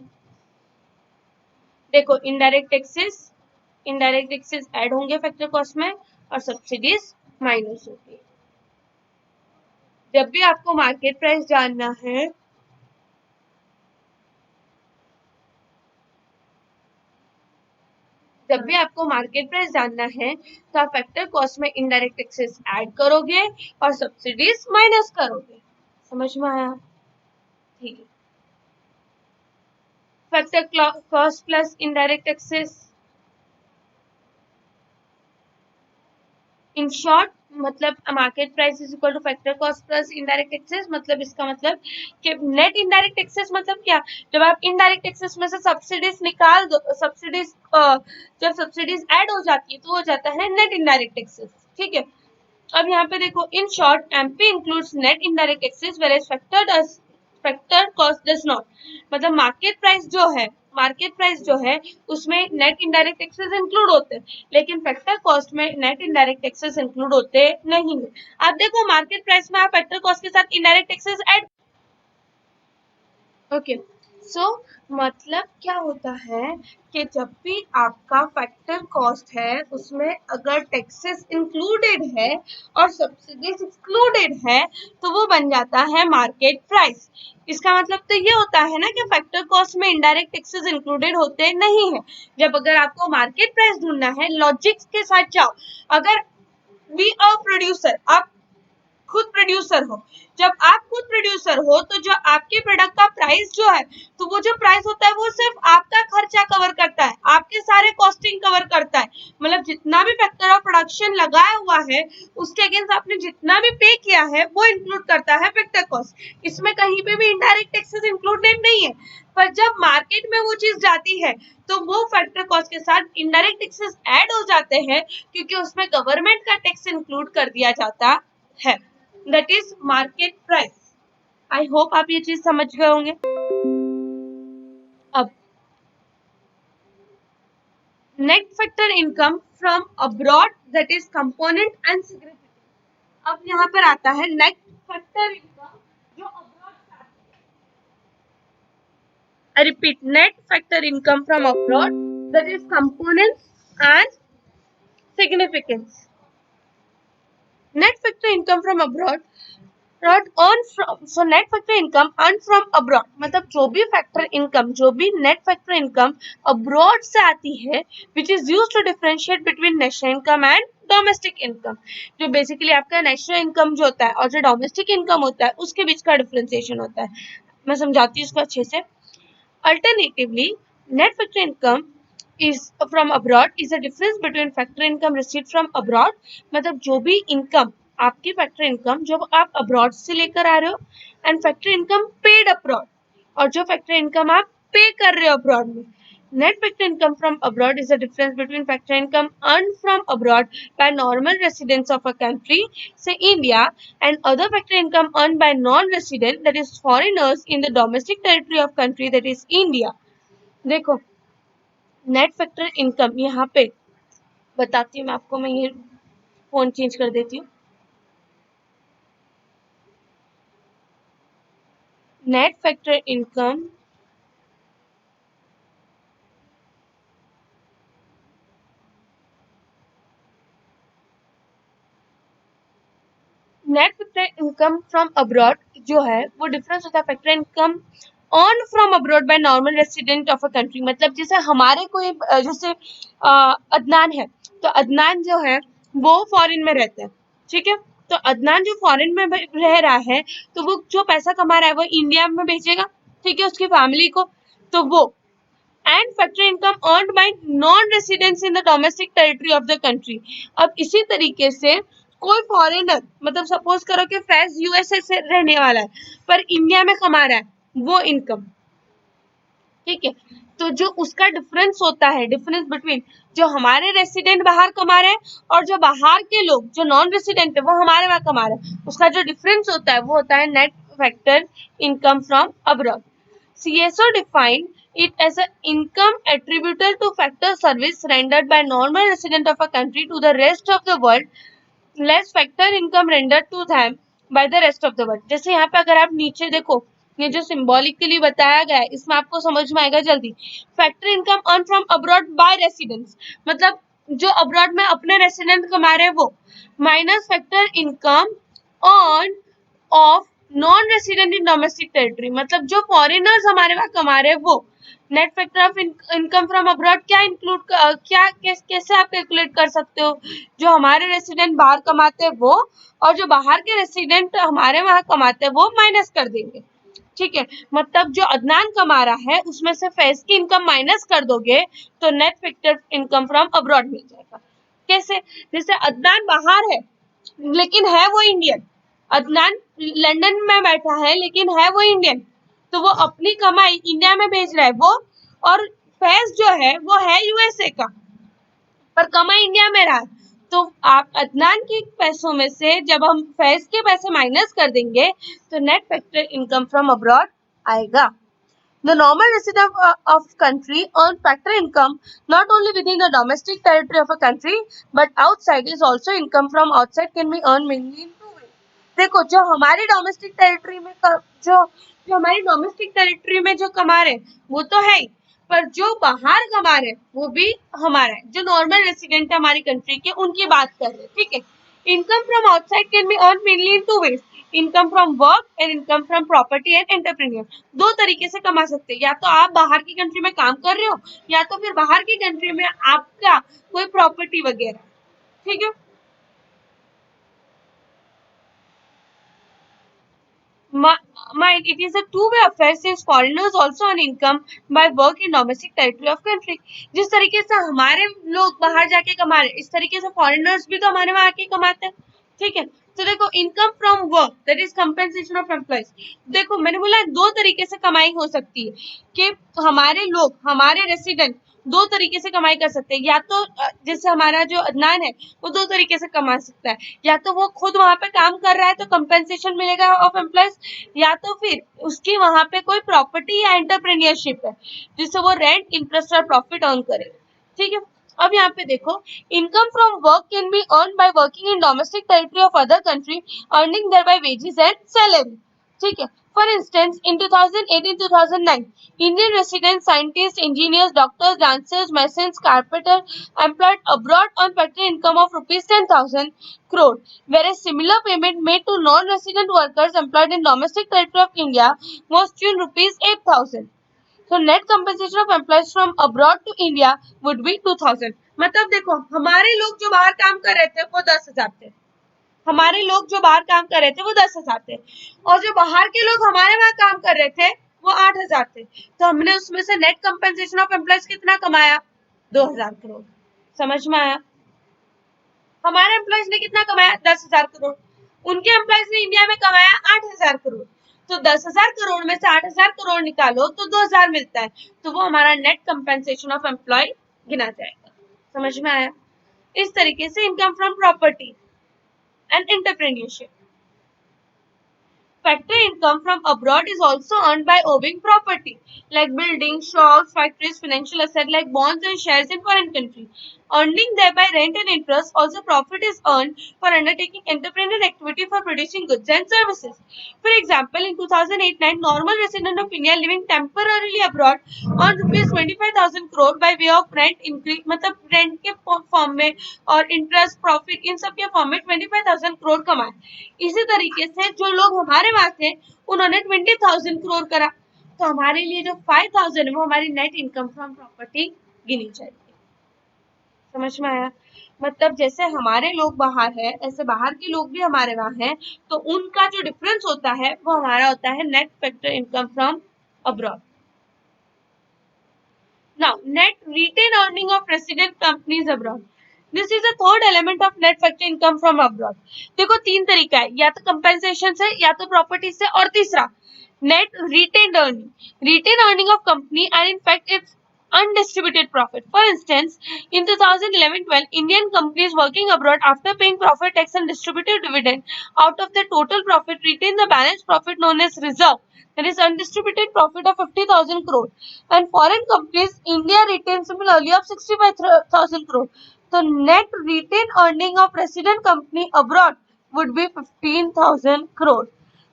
देखो इनडायरेक्ट टैक्सेस ऐड होंगे फैक्टर कॉस्ट में और सब्सिडीज माइनस होगी। जब भी आपको मार्केट प्राइस जानना है तो आप फैक्टर कॉस्ट में इनडायरेक्ट टैक्सेस ऐड करोगे और सब्सिडीज माइनस करोगे। समझ में आया? ठीक है। Factor cost plus indirect taxes, in short मतलब market price is equal to factor cost plus indirect taxes, मतलब इसका मतलब कि नेट इनडायरेक्ट टैक्सेस मतलब क्या, जब आप इनडायरेक्ट टैक्सेस में से सब्सिडीज निकाल दो, सब्सिडीज जब सब्सिडीज ऐड हो जाती है तो हो जाता है नेट इनडायरेक्ट टैक्सेस। ठीक है, अब यहाँ पे देखो, in short MP includes net indirect taxes whereas factor cost does not, मतलब मार्केट प्राइस जो है उसमें नेट इनडायरेक्ट टैक्सेस इंक्लूड होते हैं, लेकिन फैक्टर कॉस्ट में नेट इनडायरेक्ट टैक्सेस इंक्लूड होते नहीं है। अब देखो मार्केट प्राइस में आप फैक्टर कॉस्ट के साथ इनडायरेक्ट टैक्सेस ऐड, ओके, सो मतलब क्या होता है कि जब भी आपका फैक्टर कॉस्ट है उसमें अगर टैक्सेस इंक्लूडेड है और सब्सिडीज एक्सक्लूडेड है तो वो बन जाता है मार्केट प्राइस। इसका मतलब तो ये होता है ना कि फैक्टर कॉस्ट में इनडायरेक्ट टैक्सेस इंक्लूडेड होते नहीं है। जब अगर आपको मार्केट प्राइस ढूंढना है, लॉजिक्स के साथ जाओ, अगर बी अ प्रोड्यूसर, आप खुद प्रोड्यूसर हो, जब आप खुद प्रोड्यूसर हो तो जो आपके प्रोडक्ट का प्राइस जो है, तो वो जो प्राइस होता है वो सिर्फ आपका खर्चा कवर करता है, आपके सारे कॉस्टिंग कवर करता है, मतलब जितना भी फैक्टर ऑफ प्रोडक्शन लगाया हुआ है उसके अगेंस्ट आपने जितना भी पे किया है वो इंक्लूड करता है फैक्टर कॉस्ट। इसमें कहीं पे भी इनडायरेक्ट टैक्सेस इंक्लूडेड नहीं है, पर जब मार्केट में वो चीज जाती है तो वो फैक्टर कॉस्ट के साथ इनडायरेक्ट टैक्सेस ऐड हो जाते हैं, क्योंकि उसमें गवर्नमेंट का टैक्स इंक्लूड कर दिया जाता है, that is market price. I hope आप ये चीज समझ गए होंगे। अब net factor income from abroad, that is component and significant. अब यहाँ पर आता है नेट फैक्टर इनकम जो अब्रॉड से आती है। I repeat, net factor income from abroad, that is components and significance. Net factor income from abroad net factor income earn from abroad, मतलब जो भी फैक्टर इनकम, जो भी नेट फैक्टर इनकम अब्रॉड से आती है, which is used to differentiate between national income and domestic income, जो basically आपका नेशनल इनकम जो होता है और जो डोमेस्टिक इनकम होता है उसके बीच का डिफरेंशिएशन होता है। मैं समझाती हूँ इसको अच्छे से। Alternatively, net factor income is from abroad is the difference between factor income received from abroad, मतलब जो भी इनकम आपकी फैक्टर इनकम जब आप अब्रॉड से लेकर आ रहे हो, and factor income paid abroad, और जो फैक्टर इनकम आप पे कर रहे हो अब्रॉड में। Net factor income from abroad is the difference between factor income earned from abroad by normal residents of a country, say India, and other factor income earned by non-resident, that is foreigners, in the domestic territory of country, that is India. देखो, net factor income यहाँ पे बताती हूँ मैं आपको, मैं ये phone change कर देती हूँ। Net factor income net factor income from abroad जो है वो डिफरेंस होता है factor income on from abroad by normal resident of a country, मतलब जैसे हमारे कोई जैसे अदनान है, तो अदनान जो है वो फॉरेन में रहता है, ठीक है, तो अदनान जो फॉरेन में रह रहा है तो वो जो पैसा कमा रहा है वो इंडिया में भेजेगा, ठीक है, उसकी फैमिली को, तो वो and factor income earned bye non residents in the domestic territory of the country. अब इसी तरीके से कोई फॉरेनर, मतलब सपोज करो कि फैज यूएसए से रहने वाला है पर इंडिया में कमा रहा है वो इनकम, ठीक है, तो जो उसका डिफरेंस होता है, डिफरेंस बिटवीन जो हमारे रेसिडेंट बाहर कमा रहे हैं और जो बाहर के लोग जो नॉन रेसिडेंट है वो हमारे वहां कमा रहे हैं, उसका जो डिफरेंस होता है वो होता है net factor income from abroad. CSO defined it as an income attributable to factor service rendered by normal resident of a country to the rest of the world, less factor income rendered to them by the rest of the world। जैसे यहाँ पे अगर आप नीचे देखो, ये जो symbolically बताया गया है इसमें आपको समझ में आएगा जल्दी। Factor income earn from abroad by residents, मतलब जो अब्रॉड में अपने रेसिडेंट कमा रहे हैं वो, minus factor income earn of non resident in domestic territory, मतलब जो फॉरेनर्स हमारे वहां कमा रहे हैं वो। Net factor of income from abroad क्या इंक्लूड, क्या कैसे आप कैलकुलेट कर सकते हो? जो हमारे रेसिडेंट बाहर कमाते हैं वो, और जो बाहर के रेसिडेंट हमारे वहां कमाते हैं वो माइनस कर देंगे। ठीक है, मतलब जो अदनान कमा रहा है उसमें से फैज की इनकम माइनस कर दोगे तो net factor income from abroad मिल जाएगा। कैसे? जैसे अदनान बाहर है लेकिन है वो इंडियन, अदनान लंदन में बैठा है लेकिन है वो इंडियन, तो वो अपनी कमाई इंडिया में भेज रहा है वो, और फैज जो है वो है यूएसए का पर कमाई इंडिया में रहा है। तो आप अदनान के पैसों में से जब हम फैज के पैसे माइनस कर देंगे तो net factor income from abroad आएगा। The normal resident of country earn factor income not only within the domestic territory of a country but outside is also income from outside can be earned mainly in two ways. देखो जो हमारी domestic territory में जो जो हमारी domestic territory में जो कमा रहे वो तो है ही, पर जो बाहर कमा रहे वो भी हमारा है। जो नॉर्मल रेसिडेंट है हमारी कंट्री के उनकी बात कर रहे हैं, ठीक है। Income from outside can be earn mainly in two way, income from work and income from property and entrepreneur. दो तरीके से कमा सकते हैं, या तो आप बाहर की कंट्री में काम कर रहे हो या तो फिर बाहर की कंट्री में आपका कोई प्रॉपर्टी वगैरह, ठीक है। Mind it is a two-way affair since foreigners also earn income by work in domestic territory of country। जिस तरीके से हमारे लोग बाहर जाके कमा रहे इस तरीके से फॉरेनर्स भी तो हमारे वहां आके कमाते हैं, ठीक है। तो देखो income from work that is compensation of employees. देखो मैंने बोला दो तरीके से कमाई हो सकती है कि हमारे लोग हमारे रेसिडेंट दो तरीके से कमाई कर सकते हैं, या तो जैसे हमारा जो अदनान है वो दो तरीके से कमा सकता है, या तो वो खुद वहां पे काम कर रहा है तो कंपेंसेशन मिलेगा ऑफ एम्प्लॉइज, या तो फिर उसकी वहां पे कोई प्रॉपर्टी या एंटरप्रेन्योरशिप है जिससे वो रेंट इंटरेस्ट और प्रॉफिट अर्न करे, ठीक है। अब यहाँ पे देखो income from work can be earn by working in domestic territory of other country earning there by wages and salary, ठीक है। For instance in 2018-2009 Indian residents, scientists, engineers, doctors, dancers, masons, carpenter employed abroad on factory income of rupees 10,000 crore, whereas similar payment made to non-resident workers employed in domestic territory of India was to rupees 8,000. So net compensation of employees from abroad to India would be 2,000। मतलब देखो हमारे लोग जो बाहर काम कर रहे थे वो 10,000 थे, हमारे लोग जो बाहर काम कर रहे थे वो 10,000 थे, और जो बाहर के लोग हमारे वहां काम कर रहे थे वो 8,000 थे। तो हमने उसमें से नेट कंपेंसेशन ऑफ एम्प्लॉयज कितना कमाया? 2,000 करोड़। समझ में आया? हमारे एम्प्लॉयज ने कितना कमाया? 10,000 करोड़। उनके एम्प्लॉयज ने इंडिया में कमाया 8,000 करोड़। तो 10,000 करोड़ में से 8,000 करोड़ निकालो तो 2,000 मिलता है, तो वो हमारा नेट कंपेंसेशन ऑफ एम्प्लॉय गिना जाएगा। समझ में आया? इस तरीके से income from property and entrepreneurship. Factory income from abroad is also earned by owning property like buildings, shops, factories, financial assets like bonds and shares in foreign country. Earning thereby rent and interest, also profit is earned for undertaking entrepreneurial activity for producing goods and services. For example, in 2008-9, normal resident of India living temporarily abroad earned rupees 25,000 crore by way of rent increase, मतलब rent के form में और interest profit in सब के form में 25,000 करोड़ कमाए। इसी तरीके से जो लोग हमारे वहां थे उन्होंने 20,000 करोड़ करा, तो हमारे लिए जो 5,000 है वो हमारी नेट इनकम फ्रॉम प्रॉपर्टी गिनी जाएगी। समझ में आया? मतलब जैसे हमारे लोग बाहर है ऐसे बाहर के लोग भी हमारे वहां हैं, तो उनका जो डिफरेंस होता है वो हमारा होता है net factor income from abroad. Now, net retained earning of resident companies abroad. This is the third element of net factor income from abroad. देखो तीन तरीका है, या तो कंपेंसेशन से, या तो प्रॉपर्टी से, और तीसरा net retained earning. Retain earning of company and in fact its undistributed profit. For instance, in 2011-12, Indian companies working abroad after paying profit tax and distributed dividend out of their total profit retain the balance profit known as reserve, that is undistributed profit of 50,000 crore, and foreign companies India retains similarly of 65,000 crore. So net retained earning of resident company abroad would be 15,000 crore।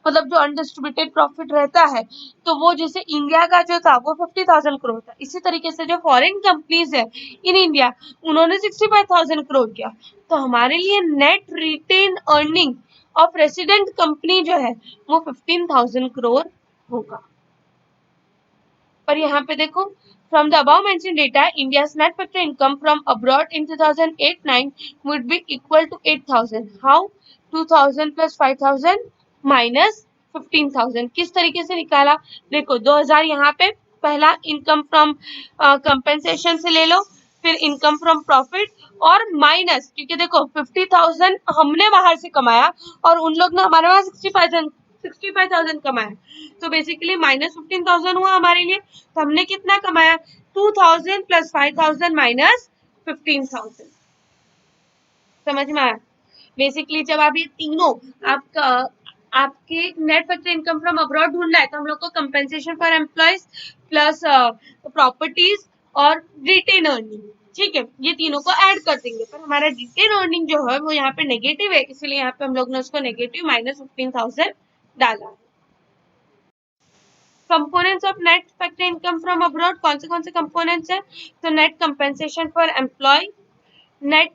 मतलब जो undistributed profit रहता है तो वो जैसे India का जो था वो 50,000 करोड़ था, इसी तरीके से जो फॉरेन कंपनीज है इन इंडिया उन्होंने 65,000 करोड़ किया। तो हमारे लिए net retain earning of resident company जो है वो 15,000 करोड़ होगा। पर यहाँ पे देखो, from the above mentioned data, India's net factor income from abroad in 2008-9 would be equal to 8,000. How? 2,000 plus 5,000 minus 15,000. किस तरीके से निकाला? देखो 2,000 यहाँ पे पहला इनकम फ्रॉम कंपेंसेशन से ले लो, फिर इनकम फ्रॉम प्रॉफिट और माइनस, क्योंकि देखो 50,000 हमने बाहर से कमाया और उन लोग ने हमारे पास 65,000 कमाया, तो बेसिकली माइनस 15,000 हुआ हमारे लिए। तो हमने कितना कमाया? 2,000 प्लस 5,000 माइनस 15,000। समझ में आया? बेसिकली जब आप ये तीनों आपका आपके net factor income from abroad ढूंढना है तो हम लोग को compensation for employees plus properties और रिटेन अर्निंग, ठीक है, ये तीनों को ऐड कर देंगे। पर हमारा रिटेन अर्निंग जो है वो यहाँ पे नेगेटिव है, इसलिए यहाँ पे हम लोग ने उसको नेगेटिव माइनस 15,000 डाला। Components of net factor income from abroad कौन से कंपोनेंट्स है? तो net compensation for employ, net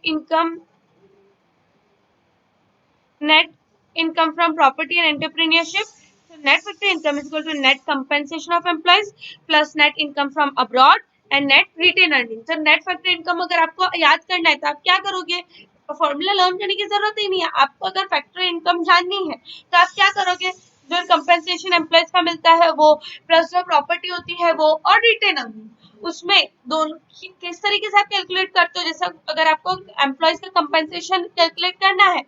income from property and entrepreneurship. So net factor income is equal to net compensation of employees plus net income from abroad and net retain earning. So net factor income अगर आपको याद करना है तो आप क्या करोगे? Formula learn करने की जरूरत ही नहीं है। आपको अगर फैक्टर इनकम जाननी है तो आप क्या करोगे? जो कंपेंसेशन एम्प्लॉयज का मिलता है वो, प्लस जो प्रॉपर्टी होती है वो, और रिटेन अर्निंग, उसमें दोनों किस तरीके से आप कैलकुलेट करते हो? जैसा अगर आपको एम्प्लॉयज का कंपेंसेशन कैलकुलेट करना है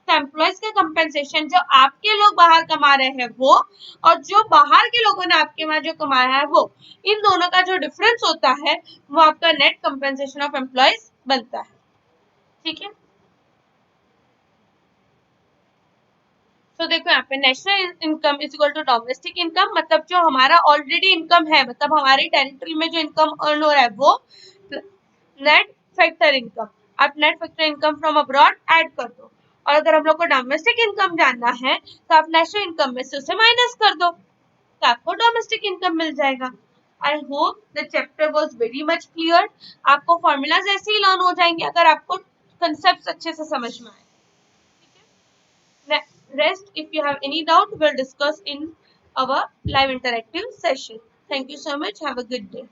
तो एम्प्लॉयज का कंपेंसेशन जो आपके लोग बाहर कमा रहे हैं वो, और जो बाहर के लोगों ने आपके वहां जो कमाया है वो, इन दोनों का जो डिफरेंस होता है वो आपका नेट कंपेंसेशन ऑफ एम्प्लॉयज बनता है। ठीक है, तो देखो यहाँ पे national income is equal to domestic income, मतलब जो हमारा ऑलरेडी इनकम है, मतलब हमारी टेरिटरी में जो इनकम अर्न हो रहा है वो, नेट फैक्टर इनकम। आप net factor income from abroad add कर दो, और अगर हम लोग को डोमेस्टिक इनकम जानना है तो आप नेशनल इनकम में से उसे माइनस कर दो तो आपको डोमेस्टिक इनकम मिल जाएगा। I hope the chapter was very much clear. आपको फॉर्मूलाज ऐसे ही लर्न हो जाएंगे अगर आपको कंसेप्ट अच्छे से समझ में आए। Rest, if you have any doubt, we'll discuss in our live interactive session. Thank you so much. Have a good day.